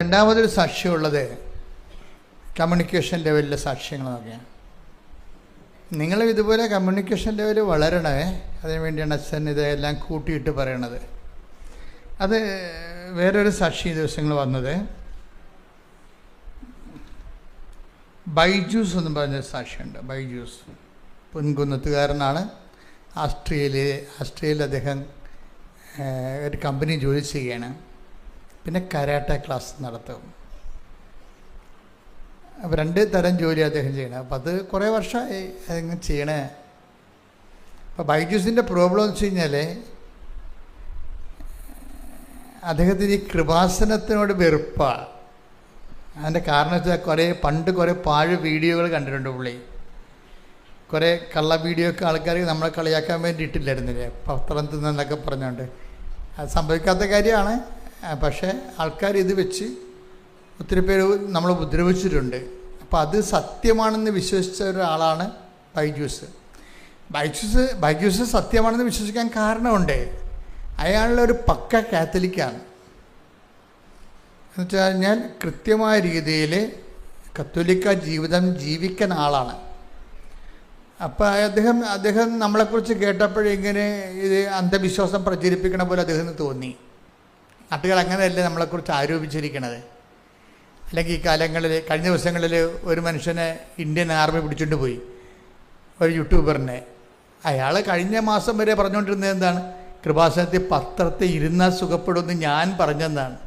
രണ്ടാമതൊരു സാക്ഷ്യമുള്ളത് കമ്മ്യൂണിക്കേഷൻ ലെവലിലെ സാക്ഷ്യങ്ങൾ നോക്കിയാണ്. നിങ്ങളും ഇതുപോലെ കമ്മ്യൂണിക്കേഷൻ ലെവൽ വളരണേ. അതിനു വേണ്ടിയാണ് അച്ഛൻ ഇതെല്ലാം കൂട്ടിയിട്ട് പറയണത്. അത് വേറൊരു സാക്ഷി ദിവസങ്ങൾ വന്നത് ബൈജൂസ് എന്ന് പറഞ്ഞൊരു സാക്ഷിയുണ്ട്. ബൈജൂസ് പൊൻകുന്നത്തുകാരനാണ്. ആസ്ട്രേലിയയിൽ അദ്ദേഹം ഒരു കമ്പനി ജോലി ചെയ്യുകയാണ്. പിന്നെ കരാട്ട ക്ലാസ് നടത്തും. അപ്പോൾ 2 തരം ജോലി അദ്ദേഹം ചെയ്യണം. അപ്പോൾ അത് കുറേ വർഷമായി അതിങ്ങനെ ചെയ്യണേ. അപ്പോൾ ബൈജൂസിൻ്റെ പ്രോബ്ലം എന്ന് വെച്ച് കഴിഞ്ഞാൽ അദ്ദേഹത്തിന് ഈ കൃപാസനത്തിനോട് വെറുപ്പാണ്. അതിൻ്റെ കാരണം വെച്ചാൽ പണ്ട് കുറേ പാഴ് വീഡിയോകൾ കണ്ടിട്ടുണ്ട് പുള്ളി. കുറേ കള്ള വീഡിയോ ഒക്കെ ആൾക്കാർ നമ്മളെ കളിയാക്കാൻ വേണ്ടി ഇട്ടില്ലായിരുന്നില്ലേ, പത്രം തിന്നെന്നൊക്കെ പറഞ്ഞുകൊണ്ട്. അത് സംഭവിക്കാത്ത കാര്യമാണ്. പക്ഷേ ആൾക്കാർ ഇത് വെച്ച് ഒത്തിരി പേര് നമ്മൾ ഉപദ്രവിച്ചിട്ടുണ്ട്. അപ്പോൾ അത് സത്യമാണെന്ന് വിശ്വസിച്ച ഒരാളാണ് ബൈജൂസ്. ബൈജൂസ് സത്യമാണെന്ന് വിശ്വസിക്കാൻ കാരണമുണ്ട്. അയാളൊരു പക്ക കാത്തലിക്കാണ്. എന്നുവെച്ച് കഴിഞ്ഞാൽ കൃത്യമായ രീതിയിൽ കത്തോലിക്ക ജീവിതം ജീവിക്കുന്ന ആളാണ്. അപ്പോൾ അദ്ദേഹം നമ്മളെക്കുറിച്ച് കേട്ടപ്പോഴേ ഇങ്ങനെ ഇത് അന്ധവിശ്വാസം പ്രചരിപ്പിക്കണ പോലെ അദ്ദേഹത്തിന് തോന്നി. നാട്ടുകാർ അങ്ങനെയല്ലേ നമ്മളെക്കുറിച്ച് ആരോപിച്ചിരിക്കണത്. അല്ലെങ്കിൽ ഈ കാലങ്ങളിൽ കഴിഞ്ഞ ദിവസങ്ങളിൽ ഒരു മനുഷ്യനെ ഇന്ത്യൻ ആർമി പിടിച്ചുകൊണ്ട് പോയി, ഒരു യൂട്യൂബറിനെ. അയാൾ കഴിഞ്ഞ മാസം വരെ പറഞ്ഞുകൊണ്ടിരുന്നത് എന്താണ്? കൃപാസനത്തിൽ പത്രത്തിൽ ഇരുന്നാൽ സുഖപ്പെടുമെന്ന് ഞാൻ പറഞ്ഞെന്നാണ്.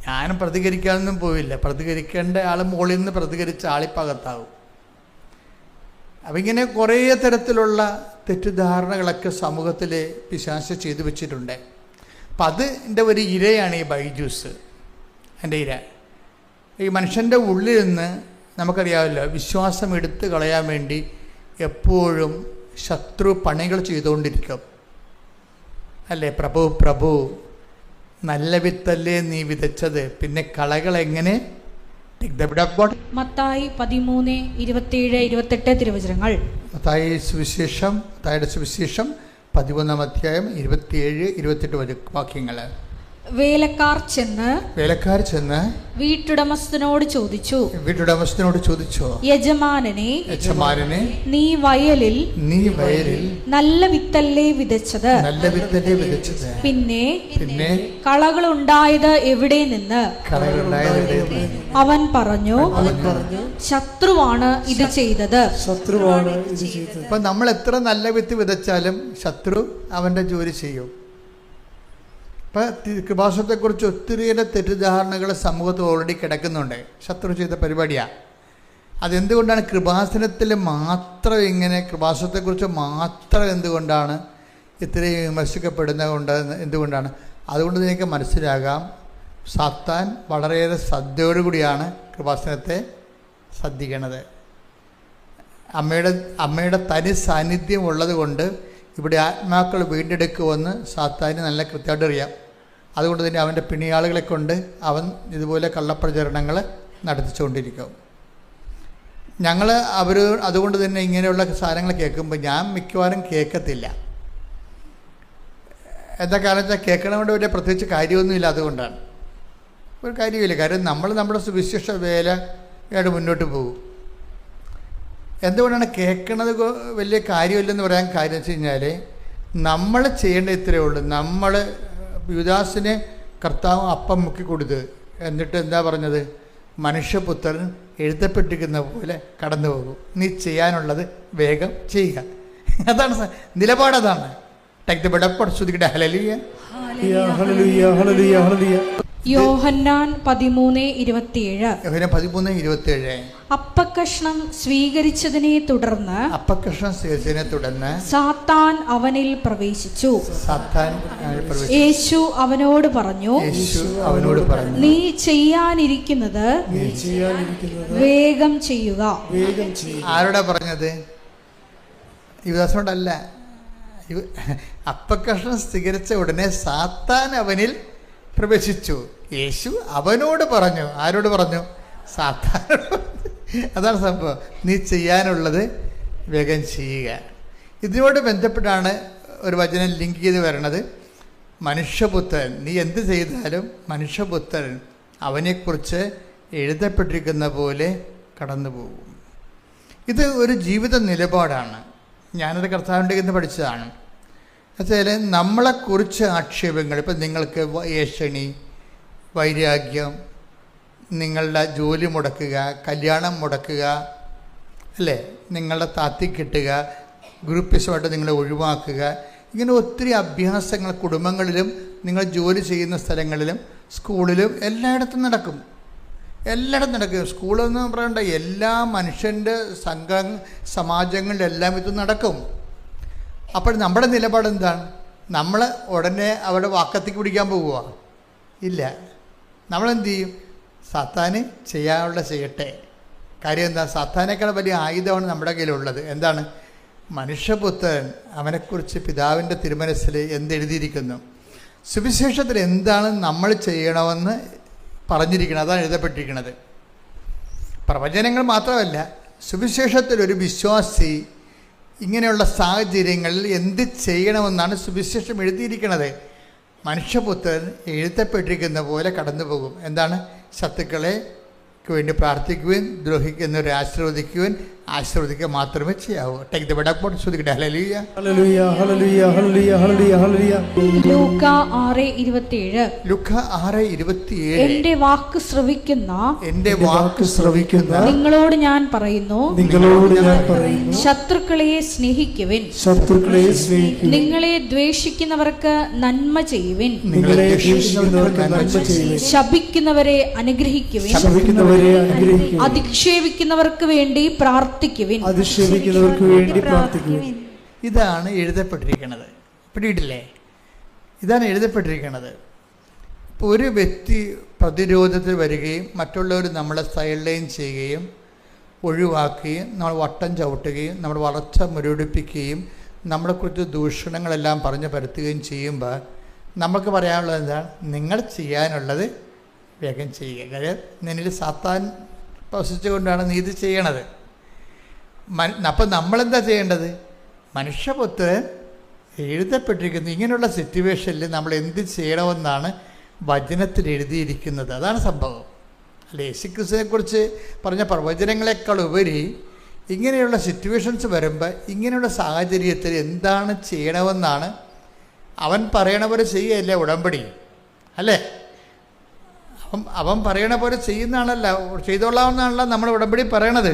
ഞാൻ പ്രതികരിക്കാനൊന്നും പോയില്ല. പ്രതികരിക്കേണ്ട ആൾ മുകളിൽ നിന്ന് പ്രതികരിച്ച ആളിപ്പകത്താവും. അപ്പം ഇങ്ങനെ കുറേ തരത്തിലുള്ള തെറ്റിദ്ധാരണകളൊക്കെ സമൂഹത്തിൽ പിശാച് ചെയ്തു വെച്ചിട്ടുണ്ട്. അപ്പം അതിൻ്റെ ഒരു ഇരയാണ് ഈ ബൈജൂസ്. എൻ്റെ ഇര ഈ മനുഷ്യൻ്റെ ഉള്ളിൽ നിന്ന് നമുക്കറിയാമല്ലോ, വിശ്വാസം എടുത്തു കളയാൻ വേണ്ടി എപ്പോഴും ശത്രു പണികൾ ചെയ്തുകൊണ്ടിരിക്കും അല്ലേ. പ്രഭു നല്ല വിത്തല്ലേ നീ വിതച്ചത്, പിന്നെ കളകൾ എങ്ങനെ? മത്തായി 13:27-28 തിരുവചനങ്ങൾ. മത്തായിയുടെ സുവിശേഷം 13-ാം അധ്യായം 27-28 വാക്യങ്ങൾ. വേലക്കാർ ചെന്ന് വീട്ടുടമസ്ഥനോട് ചോദിച്ചു, യജമാനനെ, നീ വയലിൽ നല്ല വിത്തല്ലേ വിതച്ചത്? പിന്നെ കളകളുണ്ടായത് എവിടെ നിന്ന്? അവൻ പറഞ്ഞു, ശത്രുവാണ് ഇത് ചെയ്തത്. അപ്പൊ നമ്മൾ എത്ര നല്ല വിത്ത് വിതച്ചാലും ശത്രു അവന്റെ ജോലി ചെയ്യും. ഇപ്പം കൃപാസനത്തെക്കുറിച്ച് ഒത്തിരിയേറെ തെറ്റിദ്ധാരണകൾ സമൂഹത്തിൽ ഓൾറെഡി കിടക്കുന്നുണ്ട്. ശത്രു ചെയ്ത പരിപാടിയാണ്. അതെന്തുകൊണ്ടാണ് കൃപാസനത്തിൽ മാത്രം ഇങ്ങനെ, കൃപാസനത്തെക്കുറിച്ച് മാത്രം എന്തുകൊണ്ടാണ് ഇത്രയും വിമർശിക്കപ്പെടുന്നത് എന്തുകൊണ്ടാണ്? അതുകൊണ്ട് നിങ്ങൾക്ക് മനസ്സിലാകാം, സാത്താൻ വളരെയേറെ ശ്രദ്ധയോടുകൂടിയാണ് കൃപാസനത്തെ ശ്രദ്ധിക്കണത്. അമ്മയുടെ തനി സാന്നിധ്യം ഉള്ളത് കൊണ്ട് ഇവിടെ ആത്മാക്കൾ വീണ്ടെടുക്കുമെന്ന് സാത്താന് നല്ല കൃത്യമായിട്ട് അറിയാം. അതുകൊണ്ട് തന്നെ അവൻ്റെ പിണിയാളുകളെ കൊണ്ട് അവൻ ഇതുപോലെ കള്ളപ്രചരണങ്ങൾ നടത്തിച്ചുകൊണ്ടിരിക്കും. അതുകൊണ്ട് തന്നെ ഇങ്ങനെയുള്ള സാധനങ്ങൾ കേൾക്കുമ്പോൾ ഞാൻ മിക്കവാറും കേൾക്കത്തില്ല. എന്താ കാരണം വെച്ചാൽ കേൾക്കണതുകൊണ്ട് വലിയ പ്രത്യേകിച്ച് കാര്യമൊന്നുമില്ല. അതുകൊണ്ടാണ് ഒരു കാര്യമില്ല. കാര്യം നമ്മുടെ സുവിശേഷ വേലയായിട്ട് മുന്നോട്ട് പോകും. എന്തുകൊണ്ടാണ് കേൾക്കണത് വലിയ കാര്യമില്ലെന്ന് പറയാൻ കാര്യം വെച്ച് കഴിഞ്ഞാൽ, നമ്മൾ ചെയ്യേണ്ട ഇത്രയേ ഉള്ളൂ. നമ്മൾ യുദാസിനെ കർത്താവ് അപ്പം മുക്കി കൊടുത്ത്, എന്നിട്ട് എന്താ പറഞ്ഞത്? മനുഷ്യപുത്രൻ എഴുതപ്പെട്ടിരിക്കുന്ന പോലെ കടന്നു പോകും, നീ ചെയ്യാനുള്ളത് വേഗം ചെയ്യുക. അതാണ് നിലപാടതാണ്. ടേക്ക് ദി ബെഡ് അപ്പ്, ശ്രുതിക്കട്ടെ ഹല്ലേലൂയ. യോഹന്നാൻ 13:27. അപ്പക്കഷ്ണം സ്വീകരിച്ചതിനെ തുടർന്ന് സാത്താൻ അവനിൽ പ്രവേശിച്ചു. യേശു അവനോട് പറഞ്ഞു, നീ ചെയ്യാനിരിക്കുന്നത് വേഗം ചെയ്യുക. ആരോടാ പറഞ്ഞത്? യുവദാസനോടല്ല. അപ്പക്കഷ്ണം സ്വീകരിച്ച ഉടനെ സാത്താൻ അവനിൽ പ്രവേശിച്ചു. യേശു അവനോട് പറഞ്ഞു. ആരോട് പറഞ്ഞു? സാത്താനോട്. അതാണ് സംഭവം. നീ ചെയ്യാനുള്ളത് വേഗം ചെയ്യുക. ഇതിനോട് ബന്ധപ്പെട്ടാണ് ഒരു വചനം ലിങ്ക് ചെയ്ത് വരണത്. മനുഷ്യപുത്രൻ, നീ എന്ത് ചെയ്താലും മനുഷ്യപുത്രൻ അവനെക്കുറിച്ച് എഴുതപ്പെട്ടിരിക്കുന്ന പോലെ കടന്നു പോകും. ഇത് ഒരു ജീവിത നിലപാടാണ്. ഞാനത് കർത്താവിൻ്റെ കയ്യിൽ നിന്ന് പഠിച്ചതാണ്. എന്നുവെച്ചാൽ നമ്മളെക്കുറിച്ച് ആക്ഷേപങ്ങൾ, ഇപ്പം നിങ്ങൾക്ക് ഏഷണി, വൈരാഗ്യം, നിങ്ങളുടെ ജോലി മുടക്കുക, കല്യാണം മുടക്കുക, അല്ലേ, നിങ്ങളുടെ താത്തിക്കിട്ടുക, ഗ്രൂപ്പിസമായിട്ട് നിങ്ങളെ ഒഴിവാക്കുക, ഇങ്ങനെ ഒത്തിരി അഭ്യാസങ്ങൾ കുടുംബങ്ങളിലും നിങ്ങൾ ജോലി ചെയ്യുന്ന സ്ഥലങ്ങളിലും സ്കൂളിലും എല്ലായിടത്തും നടക്കും. എല്ലായിടത്തും നടക്കും. സ്കൂളെന്ന് പറയണ്ട, എല്ലാ മനുഷ്യൻ്റെ സമാജങ്ങളിലെല്ലാം ഇത് നടക്കും. അപ്പോൾ നമ്മുടെ നിലപാട് എന്താണ്? നമ്മൾ ഉടനെ അവിടെ വാക്കത്തേക്ക് പിടിക്കാൻ പോവുക? ഇല്ല. നമ്മളെന്ത് ചെയ്യും? സാത്താന് ചെയ്യാനുള്ള ചെയ്യട്ടെ. കാര്യം എന്താ? സാത്താനേക്കാൾ വലിയ ആയുധമാണ് നമ്മുടെ കയ്യിലുള്ളത്. എന്താണ്? മനുഷ്യപുത്രൻ, അവനെക്കുറിച്ച് പിതാവിൻ്റെ തിരുമനസ്സിൽ എന്തെഴുതിയിരിക്കുന്നു, സുവിശേഷത്തിൽ എന്താണ് നമ്മൾ ചെയ്യണമെന്ന് പറഞ്ഞിരിക്കുന്നത്, അതാണ് എഴുതപ്പെട്ടിരിക്കുന്നത്. പ്രവചനങ്ങൾ മാത്രമല്ല, സുവിശേഷത്തിൽ ഒരു വിശ്വാസി ഇങ്ങനെയുള്ള സാഹചര്യങ്ങളിൽ എന്ത് ചെയ്യണമെന്നാണ് സുവിശേഷം എഴുതിയിരിക്കുന്നത്. മനുഷ്യപുത്രൻ എഴുതപ്പെട്ടിരിക്കുന്ന പോലെ കടന്നു പോകും. എന്താണ്? ശത്രുക്കളെ വേണ്ടി പ്രാർത്ഥിക്കുവാൻ, ദ്രോഹിക്കുന്നവരെ ആശീർവദിക്കുവാൻ, ആശീർവദിക്കുക മാത്രമേ ചെയ്യാവൂ. Take the word of God. ശ്രദ്ധിക്കട്ടെ. Hallelujah, hallelujah, hallelujah, hallelujah, hallelujah, hallelujah. Luka 6:27. Luka 6:27. എന്റെ വാക്ക് ശ്രവിക്കുന്ന നിങ്ങളോട് ഞാൻ പറയുന്നു, ശത്രുക്കളെ സ്നേഹിക്കുവിൻ, നിങ്ങളെ ദ്വേഷിക്കുന്നവർക്ക് നന്മ ചെയ്യുവിൻ, ശപിക്കുന്നവരെ അനുഗ്രഹിക്കുവിൻ, അധിക്ഷേപിക്കുന്നവർക്ക് വേണ്ടി പ്രാർത്ഥിക്കുവിൻ. ഇതാണ് എഴുതപ്പെട്ടിരിക്കുന്നത്. പിടിയിട്ടില്ലേ? ഇതാണ് എഴുതപ്പെട്ടിരിക്കുന്നത്. ഇപ്പോൾ ഒരു വ്യക്തി പ്രതിരോധത്തിൽ വരികയും മറ്റുള്ളവർ നമ്മളെ സൈഡ്ലൈൻ ചെയ്യുകയും ഒഴിവാക്കുകയും നമ്മൾ വട്ടം ചവിട്ടുകയും നമ്മുടെ വളർച്ച മുരടിപ്പിക്കുകയും നമ്മളെക്കുറിച്ച് ദൂഷണങ്ങളെല്ലാം പറഞ്ഞ് പരത്തുകയും ചെയ്യുമ്പോൾ നമുക്ക് പറയാനുള്ളത് എന്താണ്? നിങ്ങൾ ചെയ്യാനുള്ളത് വേഗം ചെയ്യുക. കാര്യം നിന്നിൽ സാത്താൻ പ്രവശിച്ചുകൊണ്ടാണ് നീ ഇത് ചെയ്യണത്. അപ്പം നമ്മളെന്താ ചെയ്യേണ്ടത്? മനുഷ്യപുത്രൻ എഴുതപ്പെട്ടിരിക്കുന്നു. ഇങ്ങനെയുള്ള സിറ്റുവേഷനിൽ നമ്മൾ എന്ത് ചെയ്യണമെന്നാണ് വചനത്തിൽ എഴുതിയിരിക്കുന്നത്. അതാണ് സംഭവം. അല്ലെ, യേശുക്രിസ്തുവിനെക്കുറിച്ച് പറഞ്ഞ പ്രവചനങ്ങളെക്കാൾ ഉപരി ഇങ്ങനെയുള്ള സിറ്റുവേഷൻസ് വരുമ്പോൾ ഇങ്ങനെയുള്ള സാഹചര്യത്തിൽ എന്താണ് ചെയ്യണമെന്നാണ് അവൻ പറയണ പോലെ ചെയ്യുകയല്ലേ ഉടമ്പടി, അല്ലേ? അവൻ പറയണ പോലെ ചെയ്യുന്നതാണല്ലോ, ചെയ്തോളാമെന്നാണല്ലോ നമ്മൾ ഉടമ്പടി പറയണത്.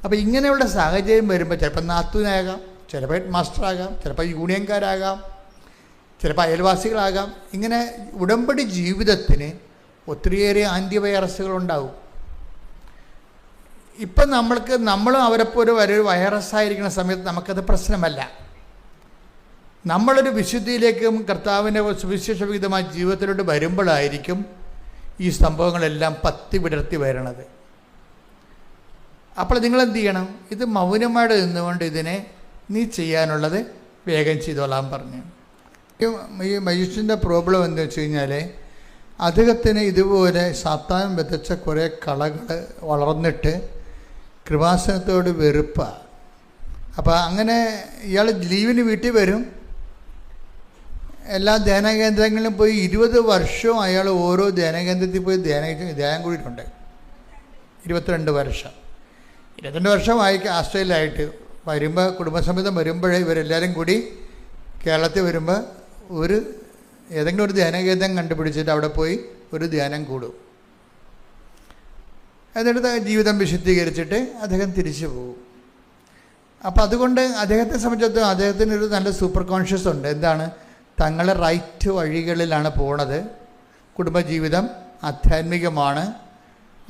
അപ്പോൾ ഇങ്ങനെയുള്ള സാഹചര്യം വരുമ്പോൾ ചിലപ്പോൾ നാത്തൂനാകാം, ചിലപ്പോൾ ഹെഡ് മാസ്റ്ററാകാം, ചിലപ്പോൾ യൂണിയൻകാരാകാം, ചിലപ്പോൾ അയൽവാസികളാകാം. ഇങ്ങനെ ഉടമ്പടി ജീവിതത്തിന് ഒത്തിരിയേറെ ആൻറ്റിവൈറസുകളുണ്ടാവും. ഇപ്പം നമ്മളും അവരെപ്പോലെ ഒരു വൈറസായിരിക്കുന്ന സമയത്ത് നമുക്കത് പ്രശ്നമല്ല. നമ്മളൊരു വിശുദ്ധിയിലേക്കും കർത്താവിൻ്റെ സുവിശേഷവിഹിതമായ ജീവിതത്തിലോട്ട് വരുമ്പോഴായിരിക്കും ഈ സംഭവങ്ങളെല്ലാം പത്തി വിടർത്തി വരണത്. അപ്പോൾ നിങ്ങളെന്ത് ചെയ്യണം? ഇത് മൗനമായിട്ട് നിന്നുകൊണ്ട് ഇതിനെ നീ ചെയ്യാനുള്ളത് വേഗം ചെയ്തോളാൻ പറഞ്ഞു. ഈ മനുഷ്യൻ്റെ പ്രോബ്ലം എന്താ വെച്ച് കഴിഞ്ഞാൽ അദ്ദേഹത്തിന് ഇതുപോലെ സാത്താൻ വിതച്ച കുറേ കളകൾ വളർന്നിട്ട് കൃപാസനത്തോട് വെറുപ്പാണ്. അപ്പോൾ അങ്ങനെ ഇയാൾ ലീവിന് വീട്ടിൽ വരും, എല്ലാ ധ്യാനകേന്ദ്രങ്ങളിലും പോയി 20 വർഷവും അയാൾ ഓരോ ധ്യാനകേന്ദ്രത്തിൽ പോയി ധ്യാനം കൂടിയിട്ടുണ്ട്. 22 വർഷം. 22 വർഷമായി ആസ്ട്രേലിയയിലായിട്ട് വരുമ്പോൾ, കുടുംബസമേതം വരുമ്പോഴേ ഇവരെല്ലാവരും കൂടി കേരളത്തിൽ വരുമ്പോൾ ഏതെങ്കിലും ഒരു ധ്യാനകേന്ദ്രം കണ്ടുപിടിച്ചിട്ട് അവിടെ പോയി ഒരു ധ്യാനം കൂടും. എന്നിട്ട് ജീവിതം വിശുദ്ധീകരിച്ചിട്ട് അദ്ദേഹം തിരിച്ചു പോകും. അപ്പോൾ അതുകൊണ്ട് അദ്ദേഹത്തെ സംബന്ധിച്ചിടത്തോളം അദ്ദേഹത്തിനൊരു നല്ല സൂപ്പർ കോൺഷ്യസ് ഉണ്ട്. എന്താണ്? തങ്ങളെ റൈറ്റ് വഴികളിലാണ് പോണത്. കുടുംബജീവിതം ആധ്യാത്മികമാണ്,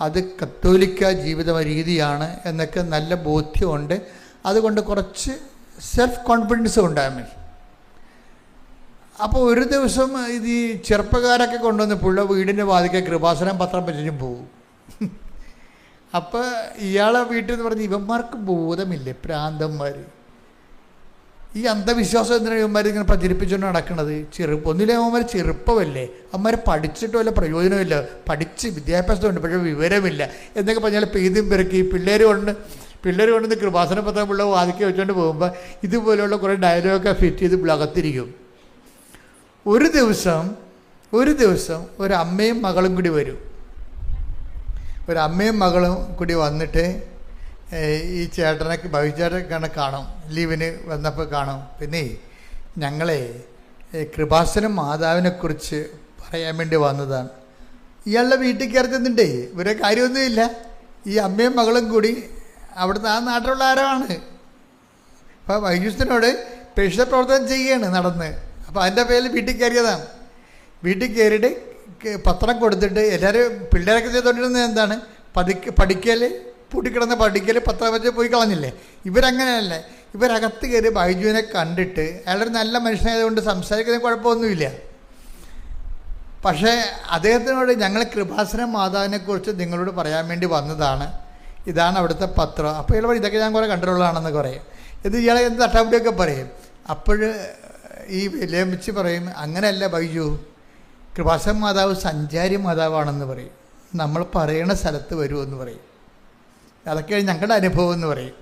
അത് കത്തോലിക്ക ജീവിത രീതിയാണ് എന്നൊക്കെ നല്ല ബോധ്യമുണ്ട്. അതുകൊണ്ട് കുറച്ച് സെൽഫ് കോൺഫിഡൻസ് ഉണ്ടാകും. അപ്പോൾ ഒരു ദിവസം ഇത് ഈ ചെറുപ്പക്കാരൊക്കെ കൊണ്ടുവന്ന് പുള്ള വീടിൻ്റെ വാതിക്കെ കൃപാസനം പത്രം വെച്ചും പോകും. അപ്പോൾ ഇയാളെ വീട്ടിൽ നിന്ന് പറഞ്ഞ് ഇവന്മാർക്ക് ബോധമില്ലേ, പ്രാന്തന്മാർ, ഈ അന്ധവിശ്വാസം എന്തിനാണ് ഇവന്മാർ ഇങ്ങനെ പ്രചരിപ്പിച്ചുകൊണ്ട് നടക്കുന്നത്? ഒന്നിലെ അവന്മാർ ചെറുപ്പമല്ലേ, അവന്മാരെ പഠിച്ചിട്ട് വല്ല പ്രയോജനമില്ല, പഠിച്ച് വിദ്യാഭ്യാസമുണ്ട് പക്ഷേ വിവരമില്ല എന്നൊക്കെ പറഞ്ഞാൽ പെയ്തും പെരുക്കി പിള്ളേർ കൊണ്ടുവന്ന് കൃപാസന പത്രം പിള്ള വാതിക്കെ വെച്ചുകൊണ്ട് പോകുമ്പോൾ ഇതുപോലെയുള്ള കുറേ ഡയലോഗൊക്കെ ഫിറ്റ് ചെയ്ത് അകത്തിരിക്കും. ഒരു ദിവസം ഒരു അമ്മയും മകളും കൂടി വരും. ഒരു അമ്മയും മകളും കൂടി വന്നിട്ട് ഈ ചേട്ടനെ ബൈജുചേട്ടനെ കാണും, ലീവിന് വന്നപ്പോൾ കാണും. പിന്നെ ഞങ്ങളെ കൃപാസനം മാതാവിനെക്കുറിച്ച് പറയാൻ വേണ്ടി വന്നതാണ്. ഇയാളുടെ വീട്ടിൽ കയറി ചെന്നിട്ടേ ഇവരെ കാര്യമൊന്നുമില്ല. ഈ അമ്മയും മകളും കൂടി അവിടുത്തെ ആ നാട്ടിലുള്ള ആരാണ്. അപ്പോൾ ബൈജുസിനോട് പ്രേക്ഷിത പ്രവർത്തനം ചെയ്യുകയാണ് നടന്ന്. അപ്പോൾ അതിൻ്റെ പേരിൽ വീട്ടിൽ കയറിയതാണ്. വീട്ടിൽ കയറിയിട്ട് പത്രം കൊടുത്തിട്ട് എല്ലാവരും പിള്ളേരൊക്കെ ചെയ്തുകൊണ്ടിരുന്നത് എന്താണ്, പഠിക്കൽ പൂട്ടിക്കിടന്ന് പഠിക്കൽ പത്രം വെച്ച് പോയി കളഞ്ഞില്ലേ. ഇവരങ്ങനെയല്ല. ഇവരകത്ത് കയറി ബൈജുവിനെ കണ്ടിട്ട് അയാളൊരു നല്ല മനുഷ്യനായതുകൊണ്ട് സംസാരിക്കുന്നതിന് കുഴപ്പമൊന്നുമില്ല. പക്ഷേ അദ്ദേഹത്തിനോട് ഞങ്ങൾ കൃപാസന മാതാവിനെക്കുറിച്ച് നിങ്ങളോട് പറയാൻ വേണ്ടി വന്നതാണ്, ഇതാണ് അവിടുത്തെ പത്രം. അപ്പോൾ ഇയാൾ പറയും ഇതൊക്കെ ഞാൻ കുറേ കണ്ടിട്ടുള്ളതാണെന്ന് പറയും. ഇത് ഇയാളെ എന്ത് തട്ടാപ്പിടിയൊക്കെ പറയും. അപ്പോൾ ഈ വലിയമ്മച്ചി പറയും അങ്ങനെയല്ല ബൈജു, കൃപാസന മാതാവ് സഞ്ചാരി മാതാവാണെന്ന് പറയും. നമ്മൾ പറയണ സ്ഥലത്ത് വരുമെന്ന് പറയും. അതൊക്കെയാണ് ഞങ്ങളുടെ അനുഭവം എന്ന് പറയും.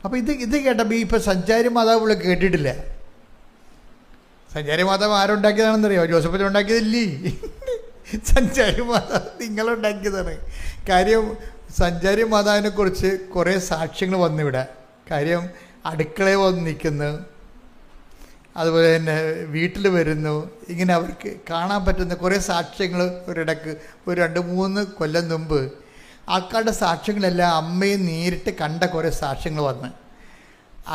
അപ്പോൾ ഇത് കേട്ടപ്പോൾ ഇപ്പോൾ സഞ്ചാരി മാതാവ് ഇവിടെ കേട്ടിട്ടില്ല. സഞ്ചാരി മാതാവ് ആരുണ്ടാക്കിയതാണെന്നറിയോ? ജോസഫ് ഉണ്ടാക്കിയതില്ലേ. സഞ്ചാരി മാതാവ് നിങ്ങളുണ്ടാക്കിയതാണ്. കാര്യം സഞ്ചാരി മാതാവിനെക്കുറിച്ച് കുറേ സാക്ഷ്യങ്ങൾ വന്നിവിടെ. കാര്യം അടുക്കളയിൽ വന്ന് നിൽക്കുന്നു, അതുപോലെ തന്നെ വീട്ടിൽ വരുന്നു. ഇങ്ങനെ അവർക്ക് കാണാൻ പറ്റുന്ന കുറേ സാക്ഷ്യങ്ങൾ ഒരിടക്ക് ഒരു 2-3 കൊല്ലം മുമ്പ് ആൾക്കാരുടെ സാക്ഷ്യങ്ങളെല്ലാം അമ്മയെ നേരിട്ട് കണ്ട കുറേ സാക്ഷ്യങ്ങൾ വന്ന്.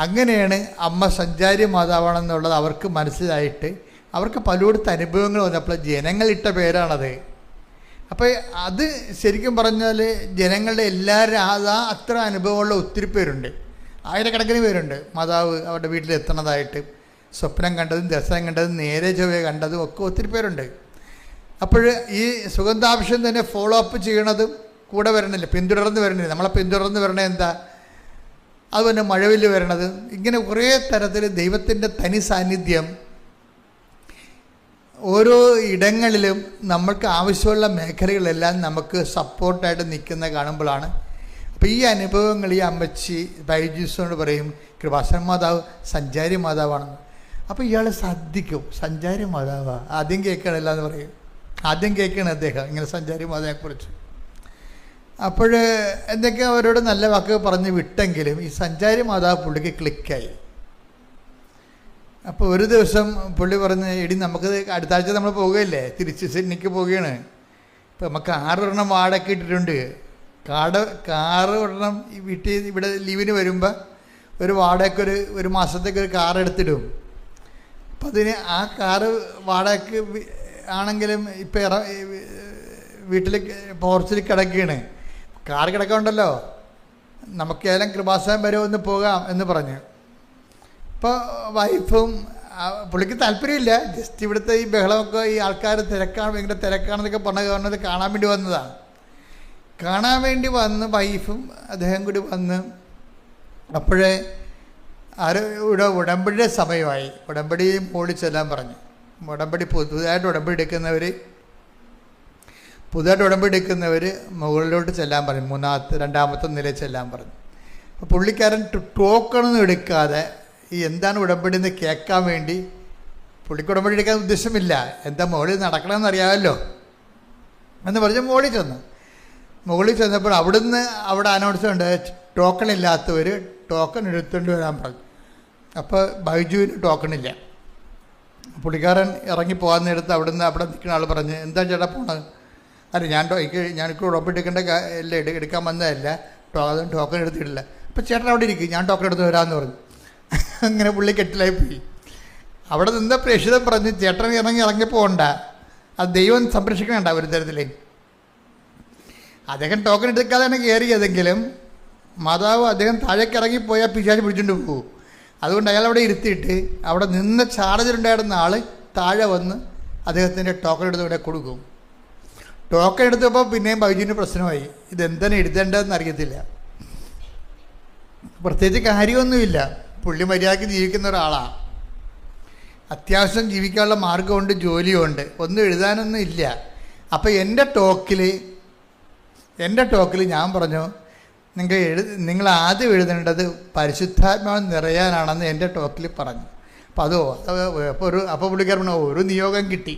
അങ്ങനെയാണ് അമ്മ സഞ്ചാരി മാതാവാണെന്നുള്ളത് അവർക്ക് മനസ്സിലായിട്ട് അവർക്ക് പലയിടത്ത് അനുഭവങ്ങൾ വന്നപ്പോൾ ജനങ്ങളിട്ട പേരാണത്. അപ്പോൾ അത് ശരിക്കും പറഞ്ഞാൽ ജനങ്ങളുടെ എല്ലാവരും അത്ര അനുഭവമുള്ള ഒത്തിരി പേരുണ്ട്, ആയിരക്കണക്കിന് പേരുണ്ട്. മാതാവ് അവരുടെ വീട്ടിലെത്തണതായിട്ട് സ്വപ്നം കണ്ടതും ദർശനം കണ്ടതും നേരെ ചൊവ്വേ കണ്ടതും ഒക്കെ ഒത്തിരി പേരുണ്ട്. അപ്പോൾ ഈ സുഗന്ധാഭിഷേകം തന്നെ ഫോളോ അപ്പ് ചെയ്യണതും കൂടെ വരണില്ല, പിന്തുടർന്ന് വരണില്ല. നമ്മളെ പിന്തുടർന്ന് വരണത് എന്താ, അതുപോലെ മഴവില്ല് വരണത്, ഇങ്ങനെ കുറേ തരത്തിൽ ദൈവത്തിൻ്റെ തനി സാന്നിധ്യം ഓരോ ഇടങ്ങളിലും നമ്മൾക്ക് ആവശ്യമുള്ള മേഖലകളെല്ലാം നമുക്ക് സപ്പോർട്ടായിട്ട് നിൽക്കുന്ന കാണുമ്പോഴാണ്. അപ്പോൾ ഈ അനുഭവങ്ങൾ ഈ അമ്മച്ചി ബൈജൂസിനോട് പറയും കൃപാസന മാതാവ് സഞ്ചാരി മാതാവാണെന്ന്. അപ്പോൾ ഇയാൾ ശ്രദ്ധിക്കും, സഞ്ചാരി മാതാവാ ആദ്യം കേൾക്കണില്ല എന്ന് പറയും. ആദ്യം കേൾക്കണം അദ്ദേഹം ഇങ്ങനെ സഞ്ചാരി മാതാവിനെക്കുറിച്ച്. അപ്പോൾ എന്തൊക്കെയോ അവരോട് നല്ല വാക്ക് പറഞ്ഞ് വിട്ടെങ്കിലും ഈ സഞ്ചാരി മാതാവ് പുള്ളിക്ക് ക്ലിക്കായി. അപ്പോൾ ഒരു ദിവസം പുള്ളി പറഞ്ഞ് എടി നമുക്ക് അടുത്ത ആഴ്ച നമ്മൾ പോകുകയല്ലേ, തിരിച്ച് സിഡ്നിക്ക് പോവുകയാണ്. ഇപ്പോൾ നമുക്ക് 6 എണ്ണം വാടക ഇട്ടിട്ടുണ്ട്. കാറ് ഒരെണ്ണം ഈ വീട്ടിൽ ഇവിടെ ലീവിന് വരുമ്പോൾ ഒരു വാടകയ്ക്ക് ഒരു മാസത്തേക്ക് ഒരു കാർ എടുത്തിടും. അപ്പം അതിന് ആ കാറ് വാടകയ്ക്ക് ആണെങ്കിലും ഇപ്പം വീട്ടിൽ പോർച്ചിൽ കിടക്കുകയാണ്. കാർ കിടക്കണ്ടല്ലോ, നമുക്ക് ഏതെങ്കിലും കൃപാസനം വരെ ഒന്ന് പോകാം എന്ന് പറഞ്ഞു. അപ്പോൾ വൈഫും പുള്ളിക്ക് താല്പര്യമില്ല, ജസ്റ്റ് ഇവിടുത്തെ ഈ ബഹളമൊക്കെ ഈ ആൾക്കാർ തിരക്കാണ്, ഭയങ്കര തിരക്കാണെന്നൊക്കെ പറഞ്ഞത് കാണാൻ വേണ്ടി വന്നതാണ്. കാണാൻ വേണ്ടി വന്ന് വൈഫും അദ്ദേഹം കൂടി വന്ന് അപ്പോഴേ ഇവിടെ ഉടമ്പടിയുടെ സമയമായി. ഉടമ്പടി മോളിൽ ചെല്ലാൻ പറഞ്ഞു. ഉടമ്പടി പുതുതായിട്ട് ഉടമ്പടി എടുക്കുന്നവർ മുകളിലോട്ട് ചെല്ലാൻ പറഞ്ഞു, രണ്ടാമത്തെ നിലയിൽ ചെല്ലാൻ പറഞ്ഞു. അപ്പോൾ പുള്ളിക്കാരൻ ടോക്കണൊന്നും എടുക്കാതെ ഈ എന്താണ് ഉടമ്പടി എന്ന് കേൾക്കാൻ വേണ്ടി, പുള്ളിക്ക് ഉടമ്പടി എടുക്കാൻ ഉദ്ദേശമില്ല, എന്താ മുകളിൽ നടക്കണമെന്ന് അറിയാമല്ലോ എന്ന് പറഞ്ഞ് മുകളിൽ ചെന്നപ്പോൾ അവിടെ അനൗൺസ്മെൻ്റ് ടോക്കൺ ഇല്ലാത്തവർ ടോക്കൺ എടുത്തുകൊണ്ട് വരാൻ പറഞ്ഞു. അപ്പോൾ ബൈജുവിന് ടോക്കണില്ല. പുള്ളിക്കാരൻ ഇറങ്ങി പോകാൻ നേരത്ത് അവിടെ നിൽക്കുന്ന ആൾ പറഞ്ഞ് എന്താ ചേട്ടാ പോണത്? അല്ല ഞാനിക്ക് ഉടമ്പടി എടുക്കേണ്ട എടുക്കാൻ വന്നതല്ല, അതും ടോക്കൺ എടുത്തിട്ടില്ല. അപ്പോൾ ചേട്ടൻ അവിടെ ഇരിക്കും, ഞാൻ ടോക്കൺ എടുത്ത് വരാമെന്ന് പറഞ്ഞു. അങ്ങനെ പുള്ളി കെട്ടിലായി പോയി. അവിടെ നിന്ന് പ്രേക്ഷിതം പറഞ്ഞ് ചേട്ടൻ ഇറങ്ങി പോകണ്ട, അത് ദൈവം സംരക്ഷിക്കണ്ട ഒരു തരത്തിൽ. അദ്ദേഹം ടോക്കൺ എടുക്കാതെയാണ് കയറിയതെങ്കിലും മാതാവ് അദ്ദേഹം താഴേക്ക് ഇറങ്ങിപ്പോയാൽ പിശാച് പിടിച്ചുകൊണ്ട് പോകും. അതുകൊണ്ട് അയാളവിടെ ഇരുത്തിയിട്ട് അവിടെ നിന്ന് ചാർജിലുണ്ടായിരുന്ന ആൾ താഴെ വന്ന് അദ്ദേഹത്തിൻ്റെ ടോക്കൺ എടുത്ത് ഇവിടെ കൊടുക്കും. ടോക്കൺ എടുത്തപ്പോൾ പിന്നെയും ബൈജുവിന് പ്രശ്നമായി, ഇതെന്താണ് എഴുതേണ്ടതെന്ന് അറിയത്തില്ല. പ്രത്യേകിച്ച് കാര്യമൊന്നുമില്ല, പുള്ളി മര്യാദയ്ക്ക് ജീവിക്കുന്ന ഒരാളാണ്, അത്യാവശ്യം ജീവിക്കാനുള്ള മാർഗമുണ്ട്, ജോലിയുണ്ട്, ഒന്നും എഴുതാനൊന്നും ഇല്ല. അപ്പോൾ എൻ്റെ ടോക്കിൽ ഞാൻ പറഞ്ഞു നിങ്ങൾ ആദ്യം എഴുതേണ്ടത് പരിശുദ്ധാത്മാവ് നിറയാനാണെന്ന് എൻ്റെ ടോക്കിൽ പറഞ്ഞു. അപ്പോൾ പുള്ളിക്കാരൻ പറഞ്ഞു ഒരു നിയോഗം കിട്ടി,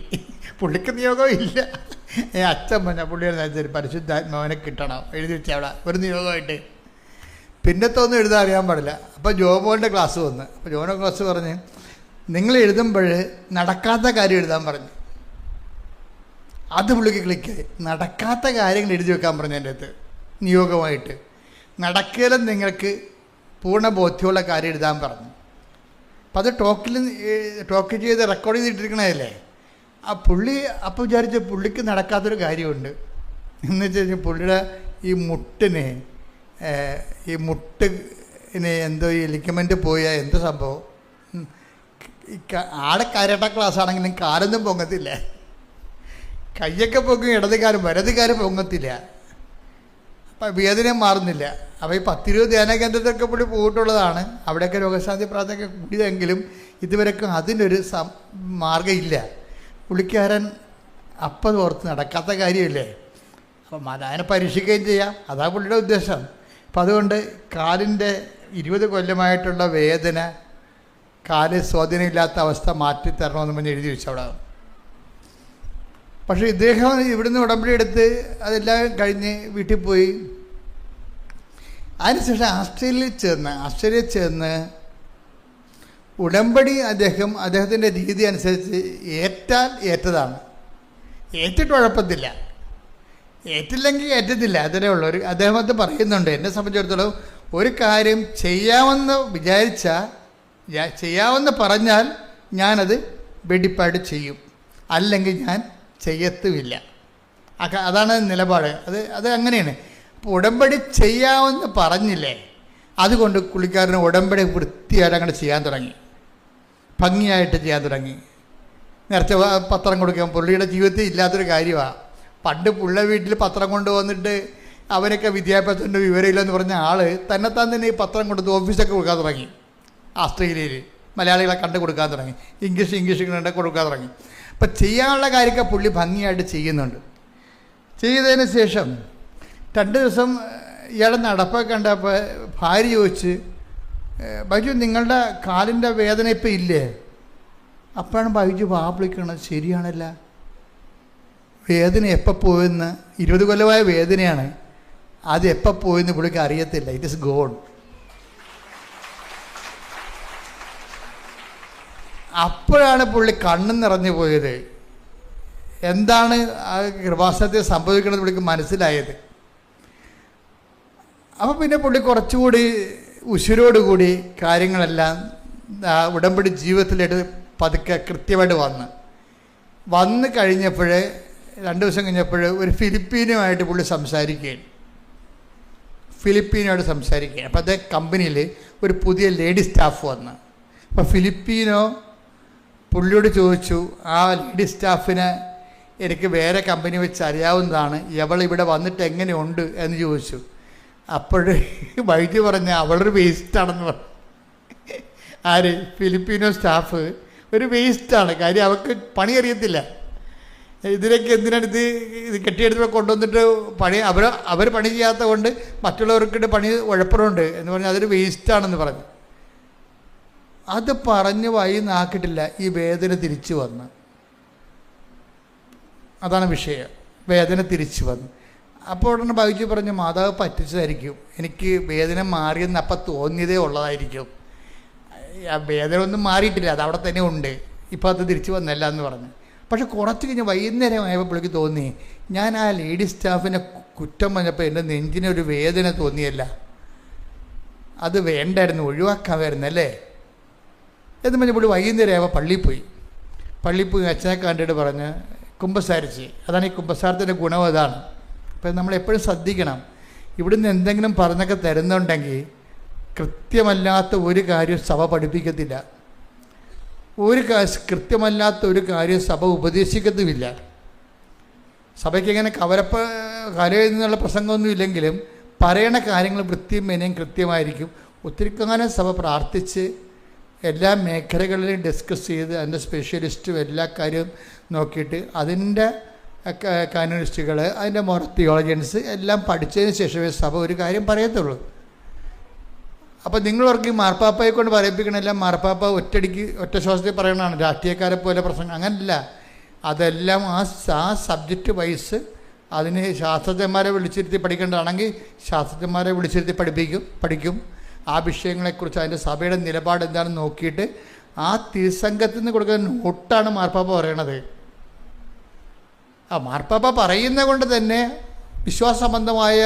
പുള്ളിക്ക് നിയോഗം ഇല്ല. അച്ഛൻ പറഞ്ഞ പുള്ളിയുടെ പരിശുദ്ധാത്മാവിനെ കിട്ടണം എഴുതി വെച്ചാൽ അവിടെ ഒരു നിയോഗമായിട്ട്. പിന്നത്തൊന്നും എഴുതാൻ അറിയാൻ പാടില്ല. അപ്പോൾ ജോമോൻ്റെ ക്ലാസ് വന്ന്, അപ്പോൾ ജോമോൻ്റെ ക്ലാസ് പറഞ്ഞ് നിങ്ങൾ എഴുതുമ്പോൾ നടക്കാത്ത കാര്യം എഴുതാൻ പറഞ്ഞു. അത് പുള്ളിക്ക് ക്ലിക്കായി. നടക്കാത്ത കാര്യങ്ങൾ എഴുതി വെക്കാൻ പറഞ്ഞു എൻ്റെ അടുത്ത് നിയോഗമായിട്ട്. നടക്കലും നിങ്ങൾക്ക് പൂർണ്ണ ബോധ്യമുള്ള കാര്യം എഴുതാൻ പറഞ്ഞു. അപ്പം അത് ടോക്ക് ചെയ്ത് റെക്കോർഡ് ചെയ്തിട്ടിരിക്കണതല്ലേ. ആ പുള്ളി അപ്പോൾ വിചാരിച്ച പുള്ളിക്ക് നടക്കാത്തൊരു കാര്യമുണ്ട്. എന്ന് വെച്ച് കഴിഞ്ഞാൽ പുള്ളിയുടെ ഈ മുട്ടിന് എന്തോ ഈ ലിഗമെൻ്റ് പോയ എന്ത് സംഭവം. ആടെ കരാട്ട ക്ലാസ് ആണെങ്കിലും കാലൊന്നും പൊങ്ങത്തില്ല, കയ്യൊക്കെ പൊങ്ങും, വലതുകാലം പൊങ്ങത്തില്ല. അപ്പം വേദന മാറുന്നില്ല. അപ്പോൾ ഈ 10-20 ധ്യാന കേന്ദ്രത്തൊക്കെ പുള്ളി പോയിട്ടുള്ളതാണ്. അവിടെയൊക്കെ രോഗശാന്തി പ്രാർത്ഥനയൊക്കെ കൂടിയതെങ്കിലും ഇതുവരെക്കും അതിനൊരു മാർഗ്ഗമില്ല. പുള്ളിക്കാരൻ അപ്പം ഓർത്ത് നടക്കാത്ത കാര്യമില്ലേ. അപ്പം അതിനെ പരീക്ഷിക്കുകയും ചെയ്യാം, അതാണ് പുള്ളിയുടെ ഉദ്ദേശം. അപ്പം അതുകൊണ്ട് കാലിൻ്റെ 20 കൊല്ലമായിട്ടുള്ള വേദന, കാല് സ്വാധീനമില്ലാത്ത അവസ്ഥ മാറ്റിത്തരണമെന്ന് പറഞ്ഞ് എഴുതി വെച്ചു അവിടെ. പക്ഷേ ഇദ്ദേഹം ഇവിടുന്ന് ഉടമ്പടി എടുത്ത് അതെല്ലാം കഴിഞ്ഞ് വീട്ടിൽ പോയി. അതിനുശേഷം ആസ്ട്രേലിയയിൽ ചെന്ന് ഉടമ്പടി അദ്ദേഹത്തിൻ്റെ രീതി അനുസരിച്ച് ഏറ്റാൽ ഏറ്റതാണ്, ഏറ്റിട്ട് കുഴപ്പത്തില്ല, ഏറ്റില്ലെങ്കിൽ ഏറ്റത്തില്ല, അതിനേ ഉള്ളൂ. അദ്ദേഹം അത് പറയുന്നുണ്ട്. എന്നെ സംബന്ധിച്ചിടത്തോളം ഒരു കാര്യം ചെയ്യാമെന്ന് പറഞ്ഞാൽ ഞാനത് വെടിപ്പാട് ചെയ്യും, അല്ലെങ്കിൽ ഞാൻ ചെയ്യത്തുമില്ല. അതാണ് നിലപാട്. അത് അങ്ങനെയാണ്. അപ്പോൾ ഉടമ്പടി ചെയ്യാമെന്ന് പറഞ്ഞില്ലേ, അതുകൊണ്ട് പുള്ളിക്കാരന് ഉടമ്പടി വൃത്തിയായിട്ട് അങ്ങനെ ചെയ്യാൻ തുടങ്ങി, ഭംഗിയായിട്ട് ചെയ്യാൻ തുടങ്ങി. നേരത്തെ പത്രം കൊടുക്കാൻ പുള്ളിയുടെ ജീവിതത്തിൽ ഇല്ലാത്തൊരു കാര്യമാണ്. പണ്ട് പുള്ള വീട്ടിൽ പത്രം കൊണ്ടുവന്നിട്ട് അവനൊക്കെ വിദ്യാഭ്യാസത്തിൻ്റെ വിവരമില്ലെന്ന് പറഞ്ഞ ആൾ തന്നെത്താൻ തന്നെ ഈ പത്രം കൊടുത്ത് ഓഫീസൊക്കെ കൊടുക്കാൻ തുടങ്ങി. ആസ്ട്രേലിയയിൽ മലയാളികളെ കണ്ടു കൊടുക്കാൻ തുടങ്ങി, ഇംഗ്ലീഷ് കണ്ട് കൊടുക്കാൻ തുടങ്ങി. അപ്പം ചെയ്യാനുള്ള കാര്യമൊക്കെ പുള്ളി ഭംഗിയായിട്ട് ചെയ്യുന്നുണ്ട്. ചെയ്തതിന് ശേഷം 2 ദിവസം ഇയാളെ നടപ്പൊക്കെ കണ്ടപ്പോൾ ഭാര്യ ചോദിച്ച്, ബൈജു നിങ്ങളുടെ കാലിൻ്റെ വേദന ഇപ്പം ഇല്ലേ? അപ്പോഴാണ് ബൈജു വാപ്പിളിക്കണത്, ശരിയാണല്ല, വേദന എപ്പോൾ പോയെന്ന് 20 കൊല്ലമായ വേദനയാണ്, അത് എപ്പോൾ പോയെന്ന് പുള്ളിക്ക് അറിയത്തില്ല. It is God. അപ്പോഴാണ് പുള്ളി കണ്ണും നിറഞ്ഞു പോയത്. എന്താണ് ആ കൃപാസനത്തിൽ സംഭവിക്കുന്നത് പുള്ളിക്ക് മനസ്സിലായത്. അപ്പോൾ പിന്നെ പുള്ളി കുറച്ചുകൂടി ഉശിരോടുകൂടി കാര്യങ്ങളെല്ലാം ഉടമ്പടി ജീവിതത്തിലായിട്ട് പതുക്കെ കൃത്യമായിട്ട് വന്ന് കഴിഞ്ഞപ്പോൾ 2 ദിവസം കഴിഞ്ഞപ്പോൾ ഒരു ഫിലിപ്പീനുമായിട്ട് പുള്ളി സംസാരിക്കുകയാണ്. അപ്പോൾ അതേ കമ്പനിയിൽ ഒരു പുതിയ ലേഡി സ്റ്റാഫ് വന്ന്, അപ്പോൾ ഫിലിപ്പീനോ പുള്ളിയോട് ചോദിച്ചു, ആ ലേഡി സ്റ്റാഫിനെ എനിക്ക് വേറെ കമ്പനി വെച്ച് അറിയാവുന്നതാണ്, ഇവിടെ വന്നിട്ട് എങ്ങനെയുണ്ട് എന്ന് ചോദിച്ചു. അപ്പോൾ വൈദ്യു പറഞ്ഞ അവളൊരു വേസ്റ്റാണെന്ന് പറഞ്ഞു. ആര്? ഫിലിപ്പീനോ സ്റ്റാഫ് ഒരു വേസ്റ്റാണ്. കാര്യം അവർക്ക് പണി അറിയത്തില്ല. ഇതിലേക്ക് എന്തിനാണ് ഇത് കെട്ടിയെടുത്ത് കൊണ്ടുവന്നിട്ട് അവർ പണി ചെയ്യാത്ത കൊണ്ട് മറ്റുള്ളവർക്കിട്ട് പണി ഉഴപ്പറുണ്ട് എന്ന് പറഞ്ഞാൽ അതൊരു വേസ്റ്റാണെന്ന് പറഞ്ഞു. അത് പറഞ്ഞ് നാക്കിട്ടില്ല, ഈ വേദന തിരിച്ചു വന്ന്. അതാണ് വിഷയം, വേദന തിരിച്ചു വന്നു. അപ്പോൾ ഉടനെ ബൈജു പറഞ്ഞു, മാതാവ് പറ്റിച്ചതായിരിക്കും, എനിക്ക് വേദന മാറിയെന്ന് അപ്പം തോന്നിയതേ ഉള്ളതായിരിക്കും, ആ വേദന ഒന്നും മാറിയിട്ടില്ല, അത് അവിടെ തന്നെ ഉണ്ട്, ഇപ്പോൾ അത് തിരിച്ചു വന്നല്ല എന്ന് പറഞ്ഞു. പക്ഷെ കുറച്ച് കഴിഞ്ഞ് വൈകുന്നേരമായപ്പോൾ പുള്ളിക്ക് തോന്നി, ഞാൻ ആ ലേഡി സ്റ്റാഫിനെ കുറ്റം പറഞ്ഞപ്പോൾ എൻ്റെ നെഞ്ചിനൊരു വേദന തോന്നിയല്ല, അത് വേണ്ടായിരുന്നു, ഒഴിവാക്കാമായിരുന്നല്ലേ എന്ന് പറഞ്ഞ് പുള്ളി വൈകുന്നേരമായപ്പോൾ പള്ളിയിൽ പോയി അച്ഛനെ കണ്ടിട്ട് പറഞ്ഞ് കുമ്പസാരിച്ച്. അതാണ് ഈ കുമ്പസാരത്തിൻ്റെ ഗുണം, അതാണ്. അപ്പം നമ്മളെപ്പോഴും ശ്രദ്ധിക്കണം, ഇവിടുന്ന് എന്തെങ്കിലും പറഞ്ഞൊക്കെ തരുന്നുണ്ടെങ്കിൽ കൃത്യമല്ലാത്ത ഒരു കാര്യം സഭ പഠിപ്പിക്കത്തില്ല, കൃത്യമല്ലാത്ത ഒരു കാര്യം സഭ ഉപദേശിക്കത്തുമില്ല. സഭയ്ക്ക് ഇങ്ങനെ കരയെന്നുള്ള പ്രസംഗമൊന്നും ഇല്ലെങ്കിലും പറയണ കാര്യങ്ങൾ വൃത്തിയും മെനയും കൃത്യമായിരിക്കും. ഒത്തിരി കാലം സഭ പ്രാർത്ഥിച്ച് എല്ലാ മേഖലകളിലും ഡിസ്കസ് ചെയ്ത് അതിൻ്റെ സ്പെഷ്യലിസ്റ്റും എല്ലാ കാര്യവും നോക്കിയിട്ട് അതിൻ്റെ കാനോണിസ്റ്റുകൾ, അതിൻ്റെ തിയോളജിയൻസ് എല്ലാം പഠിച്ചതിന് ശേഷമേ സഭ ഒരു കാര്യം പറയത്തുള്ളൂ. അപ്പോൾ നിങ്ങളവർക്ക് മാർപ്പാപ്പയെ കൊണ്ട് പറയിപ്പിക്കണമല്ല, മാർപ്പാപ്പ ഒറ്റ ശ്വാസത്തിൽ പറയണതാണ് രാഷ്ട്രീയക്കാരെ പോലെ പ്രസംഗം. അങ്ങനല്ല, അതെല്ലാം ആ സബ്ജക്റ്റ് വൈസ് അതിന് ശാസ്ത്രജ്ഞന്മാരെ വിളിച്ചിരുത്തി പഠിക്കേണ്ടതാണെങ്കിൽ ശാസ്ത്രജ്ഞന്മാരെ വിളിച്ചിരുത്തി പഠിക്കും. ആ വിഷയങ്ങളെക്കുറിച്ച് അതിൻ്റെ സഭയുടെ നിലപാട് എന്താണെന്ന് നോക്കിയിട്ട് ആ തിരുസംഘത്തിൽ നിന്ന് കൊടുക്കുന്ന നോട്ടാണ് മാർപ്പാപ്പ പറയണത്. മാർപ്പാപ്പ പറയുന്നത് കൊണ്ട് തന്നെ വിശ്വാസസംബന്ധമായ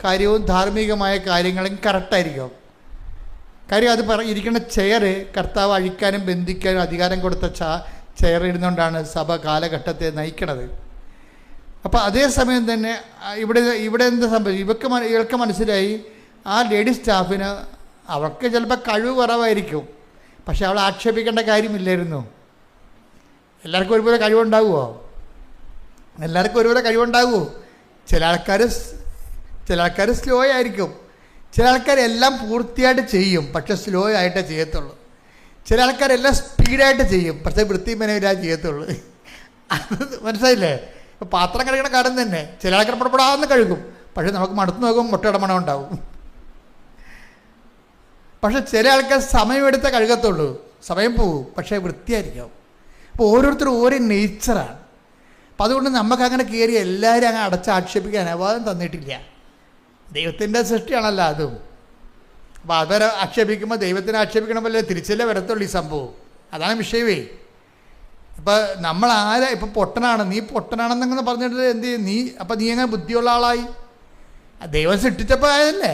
കാര്യവും ധാർമ്മികമായ കാര്യങ്ങളും കറക്റ്റായിരിക്കും. കാര്യം അത് ഇരിക്കുന്ന ചെയറ് കർത്താവ് അഴിക്കാനും ബന്ധിക്കാനും അധികാരം കൊടുത്ത ചെയർ ഇരുന്നുകൊണ്ടാണ് സഭ കാലഘട്ടത്തെ നയിക്കണത്. അപ്പോൾ അതേസമയം തന്നെ ഇവിടെ എന്ത് സംഭവിച്ചു, ഇവർക്ക് മനസ്സിലായി ആ ലേഡി സ്റ്റാഫിന് അവർക്ക് ചിലപ്പോൾ കഴിവ് കുറവായിരിക്കും, പക്ഷെ അവൾ ആക്ഷേപിക്കേണ്ട കാര്യമില്ലായിരുന്നു. എല്ലാവർക്കും ഒരുപോലെ കഴിവുണ്ടാകുമോ? എല്ലാവർക്കും ഒരുപോലെ കഴിവുണ്ടാകുമോ? ചില ആൾക്കാർ സ്ലോ ആയിരിക്കും, ചില ആൾക്കാരെല്ലാം പൂർത്തിയായിട്ട് ചെയ്യും, പക്ഷെ സ്ലോ ആയിട്ടേ ചെയ്യത്തുള്ളൂ. ചില ആൾക്കാരെല്ലാം സ്പീഡായിട്ട് ചെയ്യും, പക്ഷേ വൃത്തിമനയിലാ ചെയ്യത്തുള്ളൂ. അത് മനസ്സിലായില്ലേ? ഇപ്പോൾ പാത്രം കഴുകണ കാര്യം തന്നെ ചില ആൾക്കാർ പുറപ്പെടാമെന്ന് കഴുകും, പക്ഷേ നമുക്ക് മടുത്ത് നോക്കുമ്പോൾ മുട്ടയുടെ മണം ഉണ്ടാവും. പക്ഷെ ചില ആൾക്കാർ സമയമെടുത്തേ കഴുകത്തുള്ളൂ, സമയം പോവും, പക്ഷേ വൃത്തിയായിരിക്കും. അപ്പോൾ ഓരോരുത്തരും ഓരോ നേച്ചറാണ്. അപ്പം അതുകൊണ്ട് നമുക്കങ്ങനെ കയറി എല്ലാവരും അങ്ങനെ അടച്ചാക്ഷേപിക്കാൻ അനുവാദം തന്നിട്ടില്ല. ദൈവത്തിൻ്റെ സൃഷ്ടിയാണല്ലോ അതും. അപ്പോൾ അവരെ ആക്ഷേപിക്കുമ്പോൾ ദൈവത്തിനെ ആക്ഷേപിക്കണം പോലെ തിരിച്ചല്ലേ വരത്തുള്ളൂ ഈ സംഭവം. അതാണ് വിഷയമേ. ഇപ്പം നമ്മൾ ഇപ്പം പൊട്ടനാണ്, നീ പൊട്ടനാണെന്നങ്ങനെ പറഞ്ഞിട്ട് എന്ത് ചെയ്യും നീ? അപ്പം നീ എങ്ങനെ ബുദ്ധിയുള്ള ആളായി? ദൈവം സൃഷ്ടിച്ചപ്പോൾ ആയതല്ലേ.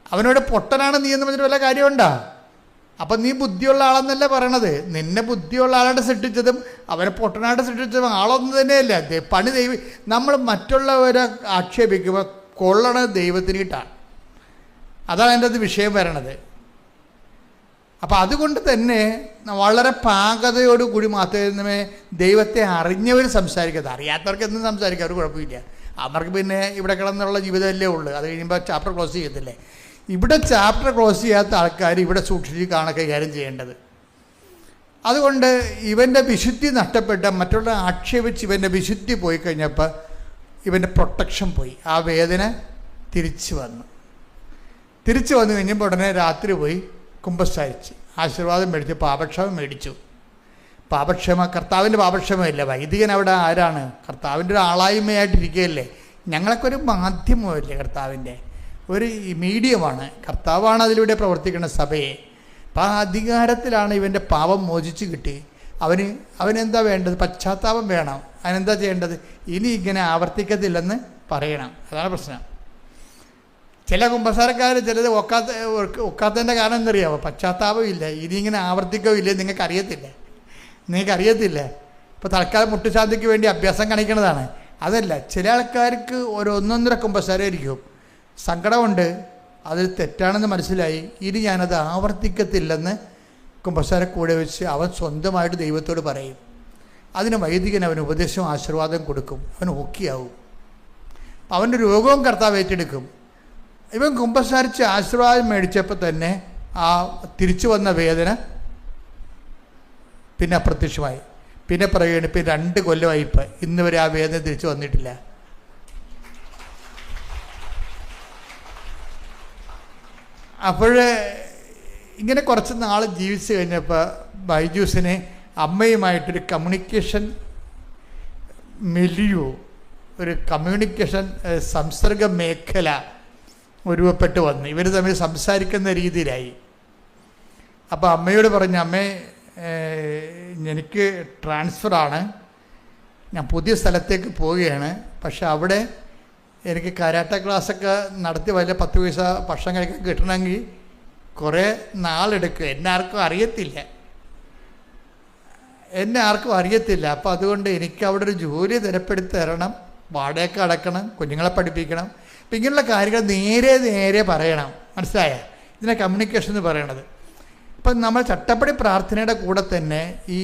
അവനോട് പൊട്ടനാണ് നീ എന്ന് പറഞ്ഞിട്ട് വല്ല കാര്യമുണ്ടോ? അപ്പം നീ ബുദ്ധിയുള്ള ആളെന്നല്ലേ പറയണത്. നിന്നെ ബുദ്ധിയുള്ള ആളായിട്ട് സൃഷ്ടിച്ചതും അവനെ പൊട്ടനായിട്ട് സൃഷ്ടിച്ചതും ആളൊന്നും തന്നെയല്ലേ. പണി നമ്മൾ മറ്റുള്ളവരെ ആക്ഷേപിക്കുമ്പോൾ കൊള്ളണത് ദൈവത്തിനിട്ടാണ്. അതാണ് എൻ്റെ അത് വിഷയം വരണത്. അപ്പം അതുകൊണ്ട് തന്നെ വളരെ പാകതയോടുകൂടി മാത്രമേ ദൈവത്തെ അറിഞ്ഞവർ സംസാരിക്കരുത്. അറിയാത്തവർക്ക് എന്തും സംസാരിക്കാം, അവർ കുഴപ്പമില്ല. അവർക്ക് പിന്നെ ഇവിടെ കിടന്നുള്ള ജീവിതമല്ലേ ഉള്ളൂ. അത് കഴിയുമ്പോൾ ചാപ്റ്റർ ക്ലോസ് ചെയ്യത്തില്ലേ. ഇവിടെ ചാപ്റ്റർ ക്ലോസ് ചെയ്യാത്ത ആൾക്കാർ ഇവിടെ സൂക്ഷിച്ച് കൈകാര്യം ചെയ്യേണ്ടത്. അതുകൊണ്ട് ഇവൻ്റെ വിശുദ്ധി നഷ്ടപ്പെട്ട മറ്റുള്ള ആക്ഷേപിച്ച് ഇവൻ്റെ വിശുദ്ധി പോയി കഴിഞ്ഞപ്പോൾ ഇവൻ്റെ പ്രൊട്ടക്ഷൻ പോയി. ആ വേദന തിരിച്ചു വന്നു കഴിഞ്ഞപ്പോൾ ഉടനെ രാത്രി പോയി കുമ്പസാരിച്ച് ആശീർവാദം മേടിച്ച് പാപക്ഷമം മേടിച്ചു. കർത്താവിൻ്റെ പാപക്ഷമമില്ല. വൈദികൻ അവിടെ ആരാണ്? കർത്താവിൻ്റെ ഒരു ആളായ്മയായിട്ടിരിക്കുകയല്ലേ. ഞങ്ങളൊക്കെ ഒരു മാധ്യമമല്ലേ, കർത്താവിൻ്റെ ഒരു മീഡിയമാണ്. കർത്താവാണ് അതിലൂടെ പ്രവർത്തിക്കുന്ന സഭയെ. അപ്പം ആ അധികാരത്തിലാണ് ഇവൻ്റെ പാപം മോചിച്ച് കിട്ടി. അവനെന്താ വേണ്ടത്? പശ്ചാത്താപം വേണം. അതിനെന്താ ചെയ്യേണ്ടത്? ഇനി ഇങ്ങനെ ആവർത്തിക്കത്തില്ലെന്ന് പറയണം. അതാണ് പ്രശ്നം. ചില കുമ്പസാരക്കാർ ചിലത് ഒക്കാത്തതിൻ്റെ കാരണം എന്തറിയാമോ? പശ്ചാത്താപം ഇല്ല. ഇനി ഇങ്ങനെ ആവർത്തിക്കവില്ലേ നിങ്ങൾക്കറിയത്തില്ല. ഇപ്പോൾ തൽക്കാലം മുട്ടുശാന്തിക്ക് വേണ്ടി അഭ്യാസം കാണിക്കുന്നതാണ്. അതല്ല, ചില ആൾക്കാർക്ക് ഒന്നൊന്നര കുമ്പസാരമായിരിക്കും. സങ്കടമുണ്ട്, അതിൽ തെറ്റാണെന്ന് മനസ്സിലായി, ഇനി ഞാനത് ആവർത്തിക്കത്തില്ലെന്ന് കുമ്പസാര കൂടെ വെച്ച് അവൻ സ്വന്തമായിട്ട് ദൈവത്തോട് പറയും. അതിന് വൈദികൻ അവന് ഉപദേശവും ആശീർവാദം കൊടുക്കും. അവൻ ഓക്കെയാവും. അവൻ്റെ രോഗവും കർത്താവ് ഏറ്റെടുക്കും. ഇവൻ കുമ്പസാരിച്ച് ആശീർവാദം മേടിച്ചപ്പോൾ തന്നെ ആ തിരിച്ചു വന്ന വേദന പിന്നെ അപ്രത്യക്ഷമായി. പിന്നെ പറയുകയാണ്, ഇപ്പം 2 കൊല്ലമായി ഇന്ന് വരെ ആ വേദന തിരിച്ചു വന്നിട്ടില്ല. അപ്പോൾ ഇങ്ങനെ കുറച്ച് നാൾ ജീവിച്ച് കഴിഞ്ഞപ്പോൾ ബൈജൂസിന് അമ്മയുമായിട്ടൊരു കമ്മ്യൂണിക്കേഷൻ ഒരു കമ്മ്യൂണിക്കേഷൻ സംസർഗ മേഖല രൂപപ്പെട്ട് വന്നു. ഇവർ തമ്മിൽ സംസാരിക്കുന്ന രീതിയിലായി. അപ്പോൾ അമ്മയോട് പറഞ്ഞു, അമ്മേ എനിക്ക് ട്രാൻസ്ഫറാണ്, ഞാൻ പുതിയ സ്ഥലത്തേക്ക് പോവുകയാണ്. പക്ഷെ അവിടെ എനിക്ക് കരാട്ട ക്ലാസ്സൊക്കെ നടത്തി വല്ല 10 പൈസ ഭക്ഷണം കഴിക്കാൻ കിട്ടണമെങ്കിൽ കുറേ നാളെടുക്കും. എന്നെ ആർക്കും അറിയത്തില്ല. അപ്പോൾ അതുകൊണ്ട് എനിക്ക് അവിടെ ഒരു ജോലി തിരപ്പെടുത്തി തരണം, വാടകയൊക്കെ അടക്കണം, കുഞ്ഞുങ്ങളെ പഠിപ്പിക്കണം. അപ്പം ഇങ്ങനെയുള്ള കാര്യങ്ങൾ നേരെ പറയണം. മനസ്സിലായ? ഇതിനെ കമ്മ്യൂണിക്കേഷൻ എന്ന് പറയണത്. അപ്പം നമ്മൾ ചട്ടപ്പടി പ്രാർത്ഥനയുടെ കൂടെ തന്നെ ഈ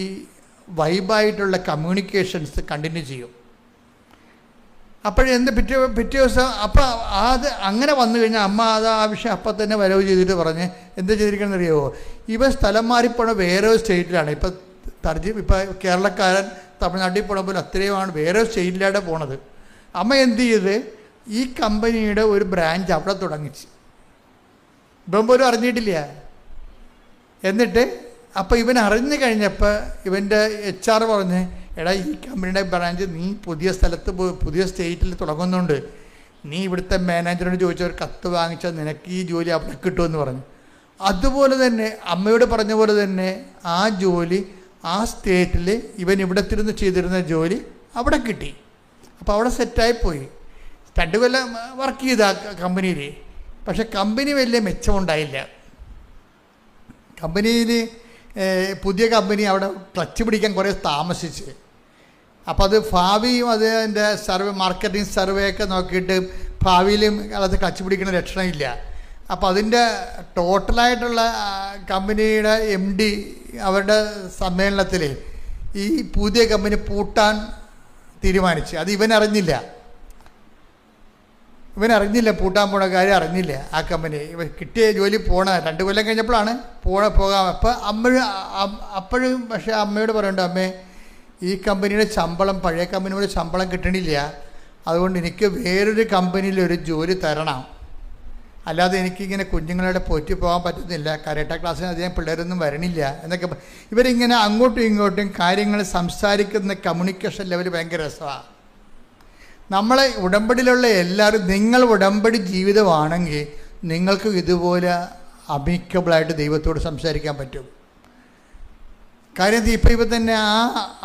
വൈബായിട്ടുള്ള കമ്മ്യൂണിക്കേഷൻസ് കണ്ടിന്യൂ ചെയ്യും. അപ്പോഴെന്ത് പിറ്റേ ദിവസം അപ്പം അത് അങ്ങനെ വന്നു കഴിഞ്ഞാൽ അമ്മ അത് ആ വിഷയം അപ്പം തന്നെ വരവ് ചെയ്തിട്ട് പറഞ്ഞ് എന്താ ചെയ്തിരിക്കണമെന്ന് അറിയാമോ? ഇവ സ്ഥലം മാറിപ്പോണ വേറെ സ്റ്റേറ്റിലാണ്. ഇപ്പം കേരളക്കാരൻ തമിഴ്നാട്ടിൽ പോണ പോലെ അത്രയുമാണ് വേറെ സ്റ്റേറ്റിലാണ് പോണത്. അമ്മ എന്ത് ചെയ്ത് ഈ കമ്പനിയുടെ ഒരു ബ്രാഞ്ച് അവിടെ തുടങ്ങിച്ച്. ഇവൻ പോലും അറിഞ്ഞിട്ടില്ല. എന്നിട്ട് അപ്പോൾ ഇവൻ അറിഞ്ഞു കഴിഞ്ഞപ്പോൾ ഇവൻ്റെ HR പറഞ്ഞ്, എടാ ഈ കമ്പനിയുടെ ബ്രാഞ്ച് നീ പുതിയ സ്ഥലത്ത് പുതിയ സ്റ്റേറ്റിൽ തുടങ്ങുന്നുണ്ട്, നീ ഇവിടുത്തെ മാനേജറിനോട് ചോദിച്ച ഒരു കത്ത് വാങ്ങിച്ചാൽ നിനക്ക് ഈ ജോലി അവിടെ കിട്ടുമെന്ന് പറഞ്ഞു. അതുപോലെ തന്നെ അമ്മയോട് പറഞ്ഞ പോലെ തന്നെ ആ ജോലി ആ സ്റ്റേറ്റിൽ ഇവൻ ഇവിടെ തിരുന്ന് ചെയ്തിരുന്ന ജോലി അവിടെ കിട്ടി. അപ്പോൾ അവിടെ സെറ്റായിപ്പോയി. 2 കൊല്ലം വർക്ക് ചെയ്ത കമ്പനിയിൽ. പക്ഷെ കമ്പനി വലിയ മെച്ചമുണ്ടായില്ല. കമ്പനിയിൽ പുതിയ കമ്പനി അവിടെ ക്ലച്ച് പിടിക്കാൻ കുറേ താമസിച്ച്. അപ്പോൾ അത് ഭാവിയും അത് അതിൻ്റെ മാർക്കറ്റിംഗ് സർവേ ഒക്കെ നോക്കിയിട്ട് ഭാവിയിലും അത് ക്ലച്ച് പിടിക്കുന്ന ലക്ഷണമില്ല. അപ്പോൾ അതിൻ്റെ ടോട്ടലായിട്ടുള്ള കമ്പനിയുടെ MD അവരുടെ സമ്മേളനത്തിൽ ഈ പുതിയ കമ്പനി പൂട്ടാൻ തീരുമാനിച്ചു. അത് ഇവനറിഞ്ഞില്ല, പൂട്ടാൻ പോണ കാര്യം അറിഞ്ഞില്ല. ആ കമ്പനി ഇവൻ കിട്ടിയ ജോലി 2 കൊല്ലം കഴിഞ്ഞപ്പോഴാണ് പോകാം. അപ്പോൾ അപ്പോഴും പക്ഷേ അമ്മയോട് പറയണ്ട, അമ്മേ ഈ കമ്പനിയുടെ ശമ്പളം പഴയ കമ്പനിയുടെ ശമ്പളം കിട്ടണില്ല, അതുകൊണ്ട് എനിക്ക് വേറൊരു കമ്പനിയിൽ ഒരു ജോലി തരണം, അല്ലാതെ എനിക്കിങ്ങനെ കുഞ്ഞുങ്ങളുടെ പോറ്റി പോകാൻ പറ്റുന്നില്ല, കരാട്ട ക്ലാസ്സിന് അധികം പിള്ളേരൊന്നും വരണില്ല എന്നൊക്കെ. ഇവരിങ്ങനെ അങ്ങോട്ടും ഇങ്ങോട്ടും കാര്യങ്ങൾ സംസാരിക്കുന്ന കമ്മ്യൂണിക്കേഷൻ ലെവൽ ഭയങ്കര രസമാണ്. നമ്മളെ ഉടമ്പടിയിലുള്ള എല്ലാവരും, നിങ്ങൾ ഉടമ്പടി ജീവിതമാണെങ്കിൽ നിങ്ങൾക്ക് ഇതുപോലെ അമിക്കബിളായിട്ട് ദൈവത്തോട് സംസാരിക്കാൻ പറ്റും. കാര്യം ഇപ്പം തന്നെ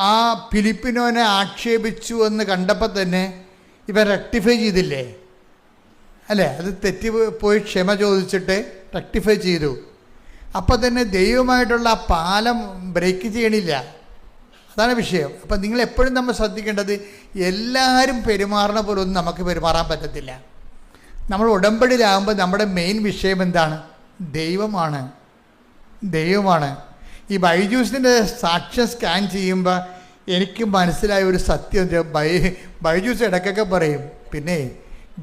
ആ ഫിലിപ്പിനോനെ ആക്ഷേപിച്ചു എന്ന് കണ്ടപ്പോൾ തന്നെ ഇവൻ റെക്ടിഫൈ ചെയ്തില്ലേ, അല്ലേ? അത് തെറ്റി പോയി ക്ഷമ ചോദിച്ചിട്ട് റെക്ടിഫൈ ചെയ്തു. അപ്പം തന്നെ ദൈവമായിട്ടുള്ള ആ പാലം ബ്രേക്ക് ചെയ്യണില്ല. അതാണ് വിഷയം. അപ്പം നിങ്ങൾ എപ്പോഴും നമ്മൾ ശ്രദ്ധിക്കേണ്ടത്, എല്ലാവരും പെരുമാറണ പോലെ ഒന്നും നമുക്ക് പെരുമാറാൻ പറ്റത്തില്ല. നമ്മൾ ഉടമ്പടിയിലാകുമ്പോൾ നമ്മുടെ മെയിൻ വിഷയം എന്താണ്? ദൈവമാണ്. ഈ ബൈജൂസിൻ്റെ സാക്ഷ്യം സ്കാൻ ചെയ്യുമ്പോൾ എനിക്ക് മനസ്സിലായ ഒരു സത്യം, ബൈജൂസ് ഇടയ്ക്കൊക്കെ പറയും, പിന്നെ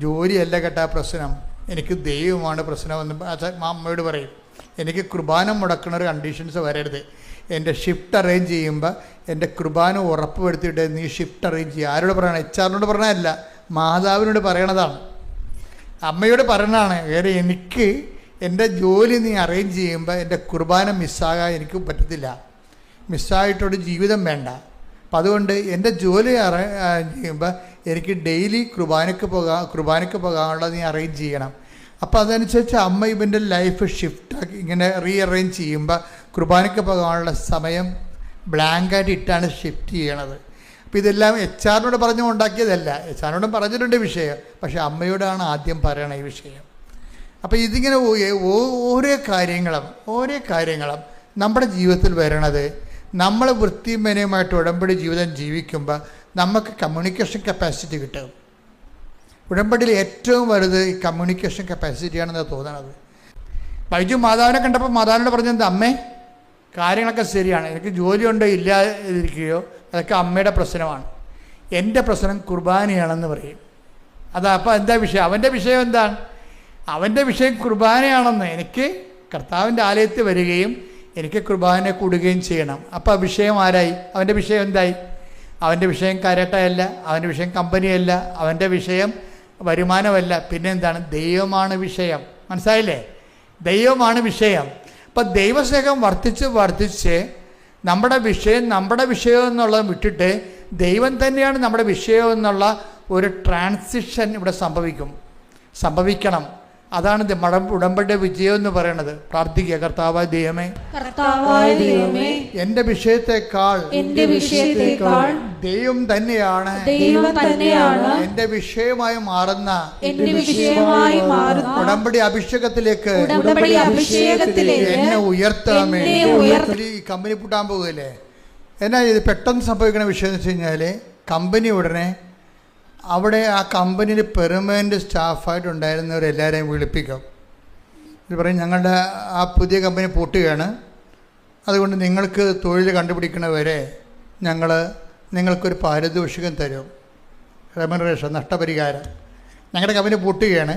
ജോലിയല്ല കേട്ടാ പ്രശ്നം, എനിക്ക് ദൈവമാണ് പ്രശ്നമെന്ന് അമ്മയോട് പറയും. എനിക്ക് കുർബാന മുടക്കുന്ന ഒരു കണ്ടീഷൻസ് വരരുത്. എൻ്റെ ഷിഫ്റ്റ് അറേഞ്ച് ചെയ്യുമ്പോൾ എൻ്റെ കുർബാന ഉറപ്പ് വരുത്തിയിട്ട് നീ ഷിഫ്റ്റ് അറേഞ്ച് ചെയ്യുക. ആരോട് പറയണം? HR പറയണതല്ല, മാതാവിനോട് പറയണതാണ്, അമ്മയോട് പറയണതാണ്. വേറെ എനിക്ക് എൻ്റെ ജോലി നീ അറേഞ്ച് ചെയ്യുമ്പോൾ എൻ്റെ കുർബാന മിസ്സാകാൻ എനിക്ക് പറ്റത്തില്ല, മിസ്സായിട്ടൊരു ജീവിതം വേണ്ട. അപ്പം അതുകൊണ്ട് എൻ്റെ ജോലി ചെയ്യുമ്പോൾ എനിക്ക് ഡെയിലി കുർബാനയ്ക്ക് പോകാനുള്ളത് നീ അറേഞ്ച് ചെയ്യണം. അപ്പോൾ അതനുസരിച്ച് അമ്മ ഇവൻ്റെ ലൈഫ് ഷിഫ്റ്റാക്കി ഇങ്ങനെ റീഅറേഞ്ച് ചെയ്യുമ്പോൾ കുർബാനയ്ക്ക് പോകാനുള്ള സമയം ബ്ലാങ്കായിട്ട് ഇട്ടാണ് ഷിഫ്റ്റ് ചെയ്യണത്. അപ്പോൾ ഇതെല്ലാം HR പറഞ്ഞു ഉണ്ടാക്കിയതല്ല, HR പറഞ്ഞിട്ടുണ്ട് വിഷയം, പക്ഷേ അമ്മയോടാണ് ആദ്യം പറയണ ഈ വിഷയം. അപ്പോൾ ഇതിങ്ങനെ ഓരോ കാര്യങ്ങളും നമ്മുടെ ജീവിതത്തിൽ വരണത്, നമ്മൾ വൃത്തിമനയുമായിട്ട് ഉടമ്പടി ജീവിതം ജീവിക്കുമ്പോൾ നമുക്ക് കമ്മ്യൂണിക്കേഷൻ കപ്പാസിറ്റി കിട്ടും. ഉടമ്പടിയിൽ ഏറ്റവും വലുത് ഈ കമ്മ്യൂണിക്കേഷൻ കപ്പാസിറ്റിയാണെന്നാണ് തോന്നണത്. ബൈജു മാതാവിനെ കണ്ടപ്പോൾ മാതാവിനോട് പറഞ്ഞത്, അമ്മേ കാര്യങ്ങളൊക്കെ ശരിയാണ്, എനിക്ക് ജോലിയുണ്ടോ ഇല്ലാതിരിക്കുകയോ അതൊക്കെ അമ്മയുടെ പ്രശ്നമാണ്, എൻ്റെ പ്രശ്നം കുർബാനയാണെന്ന് പറയും. അപ്പോൾ എന്താ വിഷയം? അവൻ്റെ വിഷയം എന്താണ്? അവൻ്റെ വിഷയം കുർബാനയാണെന്ന്. എനിക്ക് കർത്താവിൻ്റെ ആലയത്തിൽ വരികയും എനിക്ക് കുർബാന കൂടുകയും ചെയ്യണം. അപ്പോൾ ആ വിഷയം ആരായി? അവൻ്റെ വിഷയം എന്തായി? അവൻ്റെ വിഷയം കരാട്ടയല്ല, അവൻ്റെ വിഷയം കമ്പനിയല്ല, അവൻ്റെ വിഷയം വരുമാനമല്ല, പിന്നെ എന്താണ്? ദൈവമാണ് വിഷയം. മനസ്സിലായില്ലേ? ദൈവമാണ് വിഷയം. അപ്പം ദൈവസ്നേഹം വർദ്ധിച്ച് നമ്മുടെ വിഷയം എന്നുള്ളത് വിട്ടിട്ട് ദൈവം തന്നെയാണ് നമ്മുടെ വിഷയം എന്നുള്ള ഒരു ട്രാൻസിഷൻ ഇവിടെ സംഭവിക്കണം. അതാണ് ഉടമ്പടിയുടെ വിജയം എന്ന് പറയുന്നത്. പ്രാർത്ഥിക്കുക, കർത്താവായ ദൈവമേ, എന്റെ വിഷയത്തെക്കാൾ ദൈവം തന്നെയാണ് എന്റെ വിഷയമായി മാറുന്ന ഉടമ്പടി അഭിഷേകത്തിലേക്ക് എന്നെ ഉയർത്തണമേ. ഈ കമ്പനി പൂട്ടാൻ പോകുകയല്ലേ? എന്നാ ഇത് പെട്ടെന്ന് സംഭവിക്കുന്ന വിഷയം എന്ന് വെച്ച് കഴിഞ്ഞാൽ, കമ്പനി ഉടനെ അവിടെ ആ കമ്പനിയിൽ പെർമനൻ്റ് സ്റ്റാഫായിട്ടുണ്ടായിരുന്നവരെല്ലാവരെയും വിളിപ്പിക്കും. ഇത് പറയും, ഞങ്ങളുടെ ആ പുതിയ കമ്പനി പൂട്ടുകയാണ്, അതുകൊണ്ട് നിങ്ങൾക്ക് തൊഴിൽ കണ്ടുപിടിക്കണവരെ നിങ്ങൾക്കൊരു പാരിതോഷികം തരും, റെമ്യൂണറേഷൻ, നഷ്ടപരിഹാരം. ഞങ്ങളുടെ കമ്പനി പൂട്ടുകയാണ്,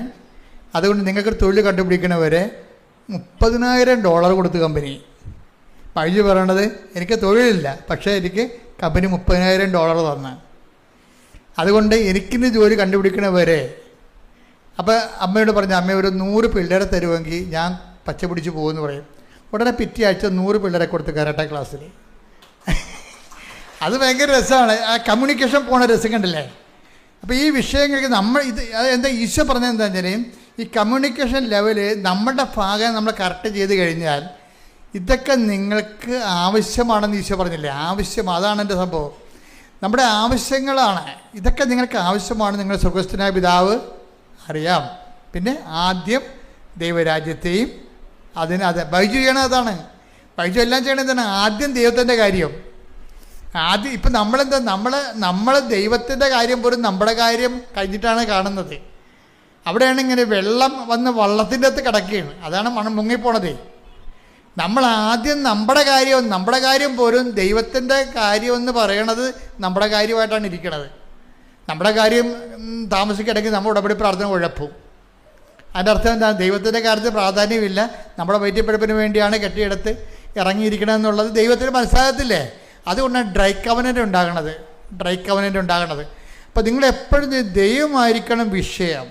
അതുകൊണ്ട് നിങ്ങൾക്ക് തൊഴിൽ കണ്ടുപിടിക്കണവരെ $30,000 കൊടുത്തു കമ്പനി. ബൈജു പറയണത്, എനിക്ക് തൊഴിലില്ല, പക്ഷേ എനിക്ക് കമ്പനി $30,000 തന്നു, അതുകൊണ്ട് എനിക്കിന്ന് ജോലി കണ്ടുപിടിക്കണവരെ. അപ്പോൾ അമ്മയോട് പറഞ്ഞു, അമ്മ ഒരു 100 പിള്ളേരെ തരുമെങ്കിൽ ഞാൻ പച്ച പിടിച്ച് പോകുമെന്ന് പറയും. ഉടനെ പിറ്റേ ആഴ്ച 100 പിള്ളേരെ കൊടുത്ത് കരാട്ടെ ക്ലാസ്സിൽ. അത് ഭയങ്കര രസമാണ്. ആ കമ്മ്യൂണിക്കേഷൻ പോണ രസം കണ്ടില്ലേ? അപ്പോൾ ഈ വിഷയങ്ങൾക്ക് നമ്മൾ എന്താ ഈശോ പറഞ്ഞത് എന്താ വെച്ചാൽ, ഈ കമ്മ്യൂണിക്കേഷൻ ലെവല് നമ്മുടെ ഭാഗം നമ്മൾ കറക്റ്റ് ചെയ്ത് കഴിഞ്ഞാൽ ഇതൊക്കെ നിങ്ങൾക്ക് ആവശ്യമാണെന്ന് ഈശോ പറഞ്ഞില്ലേ? ആവശ്യം, അതാണ് എൻ്റെ സംഭവം. നമ്മുടെ ആവശ്യങ്ങളാണ് ഇതൊക്കെ. നിങ്ങൾക്ക് ആവശ്യമാണ്. നിങ്ങളുടെ സ്വർഗ്ഗസ്ഥനായ പിതാവ് അറിയാം. പിന്നെ ആദ്യം ദൈവരാജ്യത്തെയും അത് ബൈജു ചെയ്യണത് അതാണ്. ബൈജു എല്ലാം ചെയ്യണത് എന്താണ്? ആദ്യം ദൈവത്തിൻ്റെ കാര്യം. ആദ്യം ഇപ്പം നമ്മളെന്താ, നമ്മൾ ദൈവത്തിൻ്റെ കാര്യം പോലും നമ്മുടെ കാര്യം കഴിഞ്ഞിട്ടാണ് കാണുന്നത്. അവിടെയാണ് ഇങ്ങനെ വെള്ളം വന്ന് വള്ളത്തിൻ്റെ അകത്ത് കിടക്കുകയാണ്. അതാണ് മണം മുങ്ങിപ്പോണത്. നമ്മൾ ആദ്യം നമ്മുടെ കാര്യം പോലും ദൈവത്തിൻ്റെ കാര്യമെന്ന് പറയണത് നമ്മുടെ കാര്യമായിട്ടാണ് ഇരിക്കണത്. നമ്മുടെ കാര്യം താമസിക്കണമെങ്കിൽ നമ്മൾ ഉടമ്പടി പ്രാർത്ഥന ഉഴപ്പും. അതിൻ്റെ അർത്ഥം എന്താ? ദൈവത്തിൻ്റെ കാര്യത്തിൽ പ്രാധാന്യമില്ല, നമ്മുടെ വയറ്റിപ്പഴപ്പിന് വേണ്ടിയാണ് കെട്ടിയെടുത്ത് ഇറങ്ങിയിരിക്കണമെന്നുള്ളത് ദൈവത്തിന് മനസ്സിലാകത്തില്ലേ? അതുകൊണ്ടാണ് ഡ്രൈ കവനൻ്റ് ഉണ്ടാകണത്. അപ്പോൾ നിങ്ങളെപ്പോഴും ദൈവമായിരിക്കണം വിഷയം.